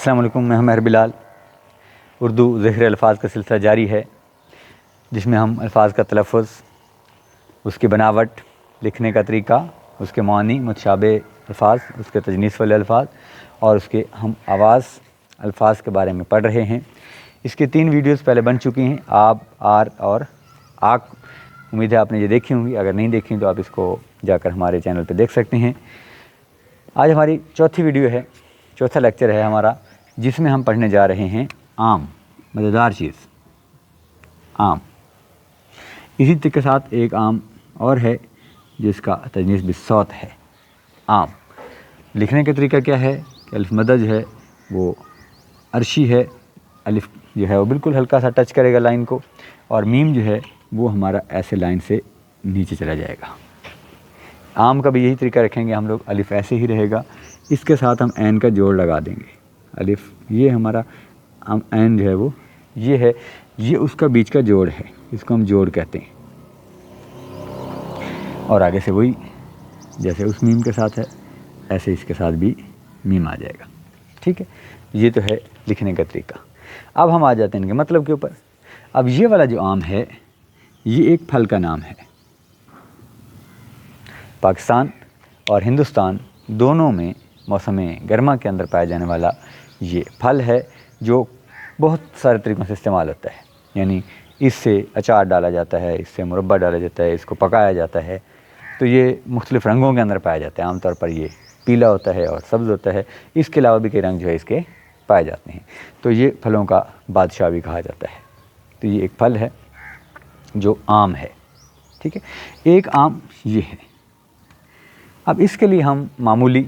السلام علیکم، میں مہر بلال۔ اردو ذخیرہ الفاظ کا سلسلہ جاری ہے، جس میں ہم الفاظ کا تلفظ، اس کی بناوٹ، لکھنے کا طریقہ، اس کے معانی، متشابہ الفاظ، اس کے تجنیس والے الفاظ اور اس کے ہم آواز الفاظ کے بارے میں پڑھ رہے ہیں۔ اس کے 3 ویڈیوز پہلے بن چکی ہیں، آب، آر اور آک۔ امید ہے آپ نے یہ دیکھی ہوں گی، اگر نہیں دیکھی تو آپ اس کو جا کر ہمارے چینل پہ دیکھ سکتے ہیں۔ آج ہماری چوتھی ویڈیو ہے، چوتھا لیکچر ہے ہمارا، جس میں ہم پڑھنے جا رہے ہیں آم، مزیدار چیز، آم۔ اسی کے ساتھ ایک آم اور ہے جس کا تجنیس بالصوت ہے، آم۔ لکھنے کا طریقہ کیا ہے کہ الف مدد ہے وہ عرشی ہے، الف جو ہے وہ بالکل ہلکا سا ٹچ کرے گا لائن کو، اور میم جو ہے وہ ہمارا ایسے لائن سے نیچے چلا جائے گا۔ آم کا بھی یہی طریقہ رکھیں گے ہم لوگ، الف ایسے ہی رہے گا، اس کے ساتھ ہم عین کا جوڑ لگا دیں گے۔ الف یہ ہمارا عین جو ہے وہ یہ ہے، یہ اس کا بیچ کا جوڑ ہے، اس کو ہم جوڑ کہتے ہیں۔ اور آگے سے وہی جیسے اس میم کے ساتھ ہے ایسے اس کے ساتھ بھی میم آ جائے گا، ٹھیک ہے۔ یہ تو ہے لکھنے کا طریقہ۔ اب ہم آ جاتے ہیں ان کے مطلب کے اوپر۔ اب یہ والا جو آم ہے یہ ایک پھل کا نام ہے۔ پاکستان اور ہندوستان دونوں میں موسم گرما کے اندر پایا جانے والا یہ پھل ہے، جو بہت سارے طریقوں سے استعمال ہوتا ہے۔ یعنی اس سے اچار ڈالا جاتا ہے، اس سے مربہ ڈالا جاتا ہے، اس کو پکایا جاتا ہے، تو یہ مختلف رنگوں کے اندر پایا جاتا ہے۔ عام طور پر یہ پیلا ہوتا ہے اور سبز ہوتا ہے، اس کے علاوہ بھی کئی رنگ جو ہے اس کے پائے جاتے ہیں، تو یہ پھلوں کا بادشاہ بھی کہا جاتا ہے۔ تو یہ ایک پھل ہے جو آم ہے، ٹھیک ہے۔ ایک آم یہ ہے۔ اب اس کے لیے ہم معمولی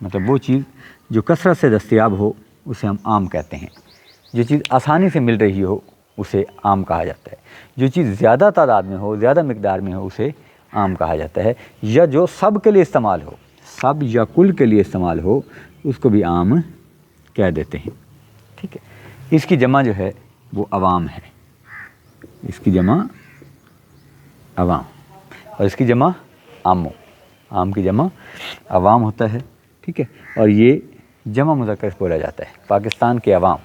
مطلب وہ چیز جو کثرت سے دستیاب ہو اسے ہم آم کہتے ہیں۔ جو چیز آسانی سے مل رہی ہو اسے آم کہا جاتا ہے۔ جو چیز زیادہ تعداد میں ہو، زیادہ مقدار میں ہو، اسے آم کہا جاتا ہے۔ یا جو سب کے لیے استعمال ہو، سب یا کل کے لیے استعمال ہو، اس کو بھی آم کہہ دیتے ہیں، ٹھیک ہے۔ اس کی جمع جو ہے وہ عوام ہے، اس کی جمع عوام، اور اس کی جمع آمو۔ آم کی جمع عوام ہوتا ہے، ٹھیک ہے۔ اور یہ جمع مذکر بولا جاتا ہے۔ پاکستان کے عوام،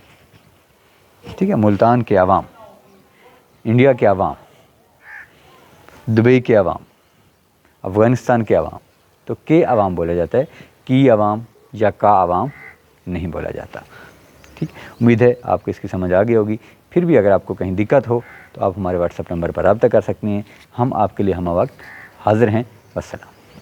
ٹھیک ہے، ملتان کے عوام، انڈیا کے عوام، دبئی کے عوام، افغانستان کے عوام، تو کے عوام بولا جاتا ہے، کی عوام یا کا عوام نہیں بولا جاتا، ٹھیک۔ امید ہے آپ کو اس کی سمجھ آ گئی ہوگی۔ پھر بھی اگر آپ کو کہیں دقت ہو تو آپ ہمارے واٹس ایپ نمبر پر رابطہ کر سکتے ہیں، ہم آپ کے لیے ہمہ وقت حاضر ہیں۔ والسلام۔